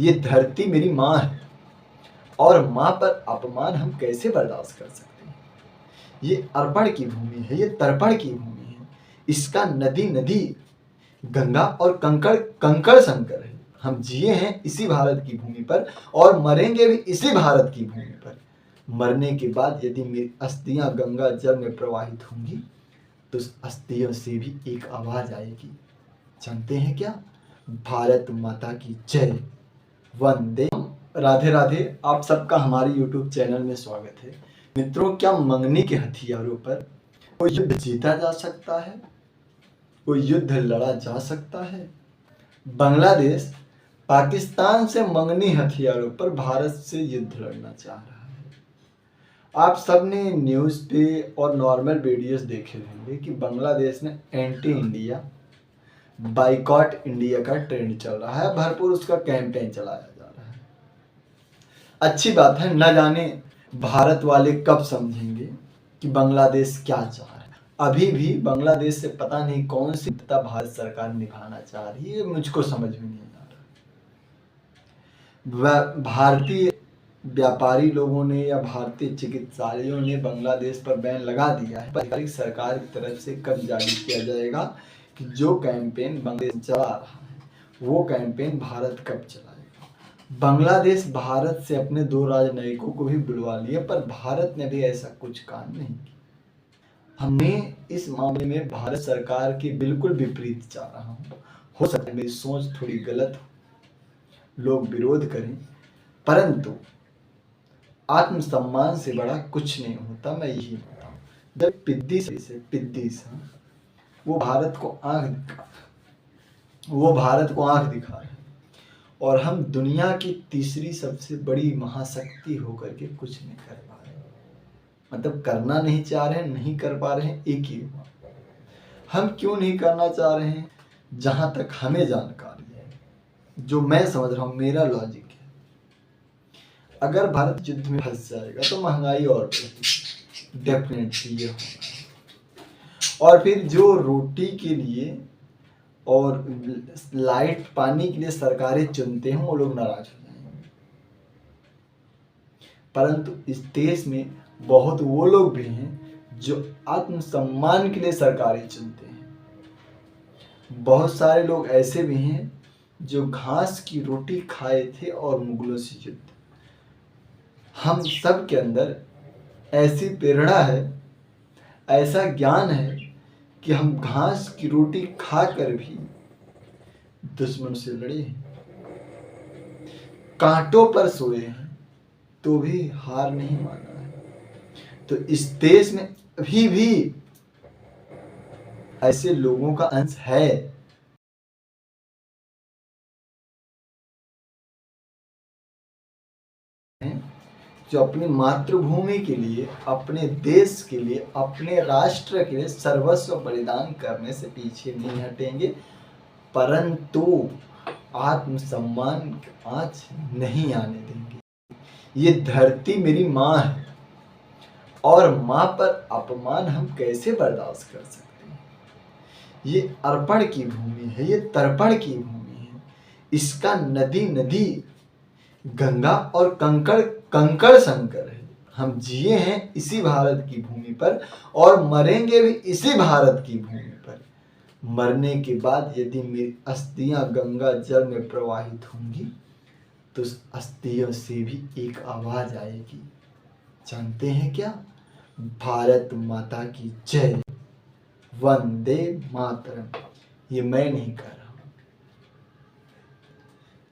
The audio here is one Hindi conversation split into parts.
ये धरती मेरी माँ है और माँ पर अपमान हम कैसे बर्दाश्त कर सकते हैं। ये अर्पण की भूमि है, ये तर्पण की भूमि है। इसका नदी नदी, गंगा और कंकड़ कंकड़ संकर है। हम जिए हैं इसी भारत की भूमि पर और मरेंगे भी इसी भारत की भूमि पर। मरने के बाद यदि मेरी अस्थियां गंगा जल में प्रवाहित होंगी तो उस अस्थियों से भी एक आवाज आएगी। जानते हैं क्या? भारत माता की जय, वंदे। राधे राधे। आप सबका हमारे YouTube चैनल में स्वागत है। मित्रों, क्या मंगनी के हथियारों पर कोई युद्ध जीता जा सकता है? कोई युद्ध लड़ा जा सकता है? बांग्लादेश पाकिस्तान से मंगनी हथियारों पर भारत से युद्ध लड़ना चाह रहा है। आप सबने न्यूज़ पे और नॉर्मल वीडियोस देखे होंगे कि बांग्लादेश ने एंटी इंडिया, बाइकॉट इंडिया का ट्रेंड चल रहा है, भरपूर उसका कैंपेन चलाया जा रहा है। अच्छी बात है। न जाने भारत वाले कब समझेंगे कि बांग्लादेश क्या चाह रहा है। अभी भी बांग्लादेश से पता नहीं कौन सी मित्रता भारत सरकार निभाना चाह रही है, मुझको समझ में नहीं आ रहा। भारतीय व्यापारी लोगों ने या भारतीय चिकित्सालयों ने बांग्लादेश पर बैन लगा दिया है, पर सरकार की तरफ से कब जारी किया जाएगा कि जो कैंपेन बांग्लादेश चला रहा है वो कैंपेन भारत कब चलाएगा। बांग्लादेश भारत से अपने 2 राजनयिकों को भी बुलवा लिया, पर भारत ने भी ऐसा कुछ काम नहीं किया। हमें इस मामले में भारत सरकार के बिल्कुल विपरीत जा रहा हूँ। हो सकता है मेरी सोच थोड़ी गलत हो, लोग विरोध करें, परंतु आत्मसम्मान से बड़ा कुछ नहीं होता। मैं यही बताऊं, जब पिद्दी से वो भारत को आंख दिखा रहे हैं और हम दुनिया की तीसरी सबसे बड़ी महाशक्ति होकर के कुछ नहीं कर पा रहे। मतलब करना नहीं चाह रहे हैं, नहीं कर पा रहे हैं, एक ही हुआ। हम क्यों नहीं करना चाह रहे हैं? जहां तक हमें जानकारी है, जो मैं समझ रहा हूं, मेरा लॉजिक है, अगर भारत युद्ध में फंस जाएगा तो महंगाई और बढ़ेगी, डेफिनेटली ये होगा। और फिर जो रोटी के लिए और लाइट पानी के लिए सरकारें चुनते हैं वो लोग नाराज हो जाएंगे। परंतु इस देश में बहुत वो लोग भी हैं जो आत्मसम्मान के लिए सरकारें चुनते हैं। बहुत सारे लोग ऐसे भी हैं जो घास की रोटी खाए थे और मुगलों से युद्ध। हम सब के अंदर ऐसी प्रेरणा है, ऐसा ज्ञान है कि हम घास की रोटी खाकर भी दुश्मन से लड़े हैं, कांटों पर सोए हैं तो भी हार नहीं माना है। तो इस देश में अभी भी ऐसे लोगों का अंश है जो अपनी मातृभूमि के लिए, अपने देश के लिए, अपने राष्ट्र के लिए सर्वस्व बलिदान करने से पीछे नहीं हटेंगे, परंतु आत्मसम्मान आँच नहीं आने देंगे। ये धरती मेरी माँ है और माँ पर अपमान हम कैसे बर्दाश्त कर सकते हैं। ये अर्पण की भूमि है, ये तर्पण की भूमि है। इसका नदी नदी, गंगा और कंकड़ कंकड़ संकर है। हम जिए हैं इसी भारत की भूमि पर और मरेंगे भी इसी भारत की भूमि पर। मरने के बाद यदि मेरी अस्थियां गंगा जल में प्रवाहित होंगी तो उस अस्थियों से भी एक आवाज आएगी। जानते हैं क्या? भारत माता की जय, वंदे मातरम। ये मैं नहीं कर रहा हूं,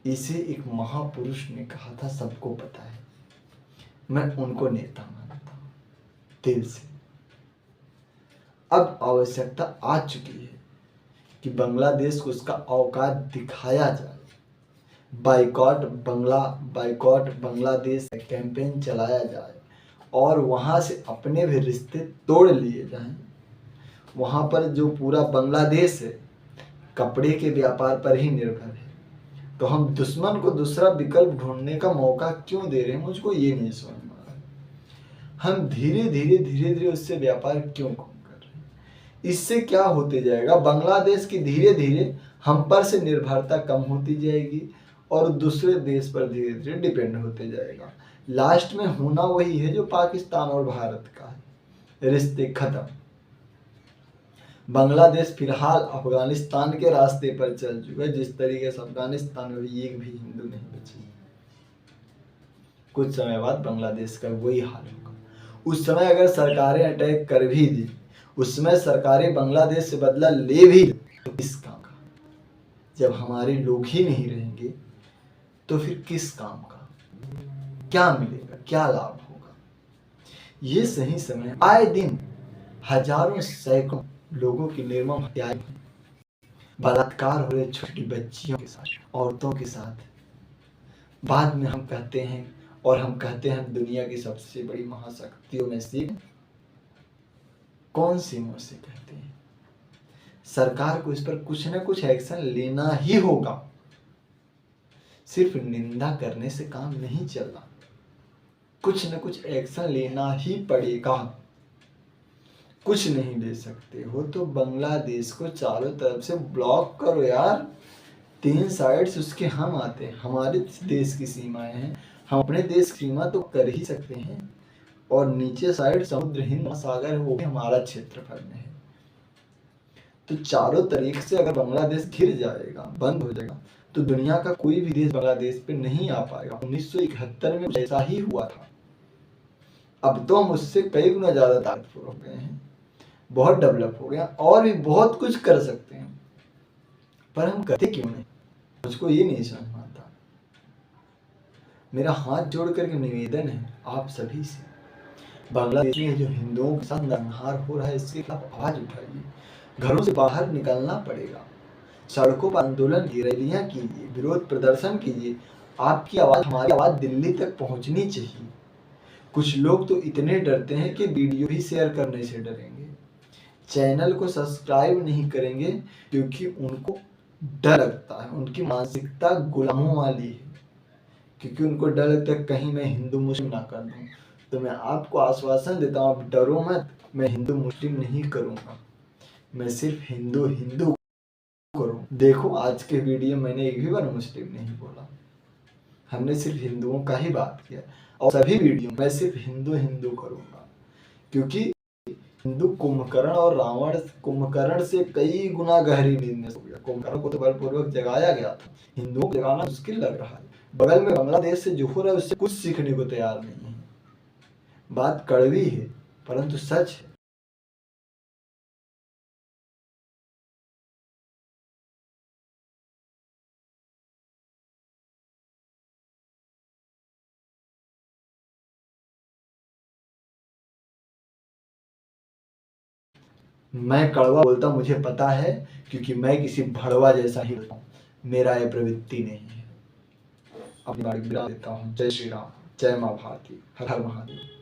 इसे एक महापुरुष ने कहा था, सबको पता है। मैं उनको नेता मानता हूं दिल से। अब आवश्यकता आ चुकी है कि बांग्लादेश को उसका औकात दिखाया जाए। बाइकॉट बांग्लादेश कैंपेन चलाया जाए और वहां से अपने भी रिश्ते तोड़ लिए जाएं। वहां पर जो पूरा बांग्लादेश है कपड़े के व्यापार पर ही निर्भर है, तो हम दुश्मन को दूसरा विकल्प ढूंढने का मौका क्यों दे रहे हैं? मुझको ये नहीं समझ में आ रहा। हम धीरे धीरे उससे व्यापार क्यों कम कर रहे हैं? इससे क्या होते जाएगा? बांग्लादेश की धीरे धीरे हम पर से निर्भरता कम होती जाएगी और दूसरे देश पर धीरे धीरे डिपेंड होते जाएगा। लास्ट में होना वही है जो पाकिस्तान और भारत का है, रिश्ते खत्म। बांग्लादेश फिलहाल अफगानिस्तान के रास्ते पर चल चुका है, जिस तरीके से अफगानिस्तान में भी एक भी हिंदू नहीं बचे। कुछ समय बाद बांग्लादेश का वही हाल होगा। उस समय अगर सरकारें अटैक कर भी दी, उस समय सरकारें बांग्लादेश से बदला ले भी, तो किस काम का? जब हमारे लोग ही नहीं रहेंगे तो फिर किस काम का? क्या मिलेगा, क्या लाभ होगा? ये सही समय आए दिन हजारों सैकड़ों लोगों की निर्मम हत्याएं, बलात्कार हो रहे छोटी बच्चियों के साथ, औरतों के साथ। बाद में हम कहते हैं दुनिया की सबसे बड़ी महाशक्तियों में से कौन सी मुंह से कहते हैं? सरकार को इस पर कुछ न कुछ एक्शन लेना ही होगा। सिर्फ निंदा करने से काम नहीं चलना, कुछ न कुछ एक्शन लेना ही पड़ेगा। कुछ नहीं ले सकते हो तो बांग्लादेश को चारों तरफ से ब्लॉक करो यार। 3 साइड्स उसके हम आते हैं, हमारे देश की सीमाएं हैं, हम अपने देश की सीमा तो कर ही सकते हैं। और नीचे साइड समुद्र हिंद महासागर है, वो भी हमारा क्षेत्रफल में है। तो चारों तरीके से अगर बांग्लादेश घिर जाएगा, बंद हो जाएगा, तो दुनिया का कोई भी देश बांग्लादेश पे नहीं आ पाएगा। 1971 में ऐसा ही हुआ था। अब तो हम उससे कई गुना ज्यादा ताकतवर हो गए हैं, बहुत डेवलप हो गया और भी बहुत कुछ कर सकते हैं, पर हम करते क्यों नहीं? मुझको ये नहीं समझ में आता। मेरा हाथ जोड़ करके निवेदन है आप सभी से, बांग्लादेश में जो हिंदुओं के साथ नरसंहार हो रहा है, इसके खिलाफ आवाज उठाइए। घरों से बाहर निकलना पड़ेगा, सड़कों पर आंदोलन की रैलियां कीजिए, विरोध प्रदर्शन कीजिए। आपकी आवाज, हमारी आवाज दिल्ली तक पहुंचनी चाहिए। कुछ लोग तो इतने डरते हैं कि वीडियो भी शेयर करने से डरेंगे, चैनल को सब्सक्राइब नहीं करेंगे, क्योंकि उनको डर लगता है, उनकी मानसिकता गुलामों वाली है, क्योंकि उनको डर लगता है कहीं मैं हिंदू मुस्लिम ना कर दूं। तो मैं आपको आश्वासन देता हूँ, आप डरो मत, मैं हिंदू मुस्लिम नहीं करूंगा, मैं सिर्फ हिंदू हिंदू करूँ। देखो आज के वीडियो मैंने एक भी बार मुस्लिम नहीं बोला, हमने सिर्फ हिंदुओं का ही बात किया। और सभी वीडियो मैं सिर्फ हिंदू हिंदू करूंगा, क्योंकि हिंदू कुंभकर्ण और रावण कुंभकर्ण से कई गुना गहरी नींद में सो गया। कुंभकर्ण को तो बलपूर्वक जगाया गया था, हिंदुओं को जगाना मुश्किल लग रहा है। बगल में बांग्लादेश से जो हो रहा है उससे कुछ सीखने को तैयार नहीं है। बात कड़वी है परंतु सच है। मैं कड़वा बोलता मुझे पता है, क्योंकि मैं किसी भड़वा जैसा ही हूँ, मेरा ये प्रवृत्ति नहीं है। अपनी बारी विदा देता हूँ। जय श्री राम, जय माँ भारती, हर हर महादेव।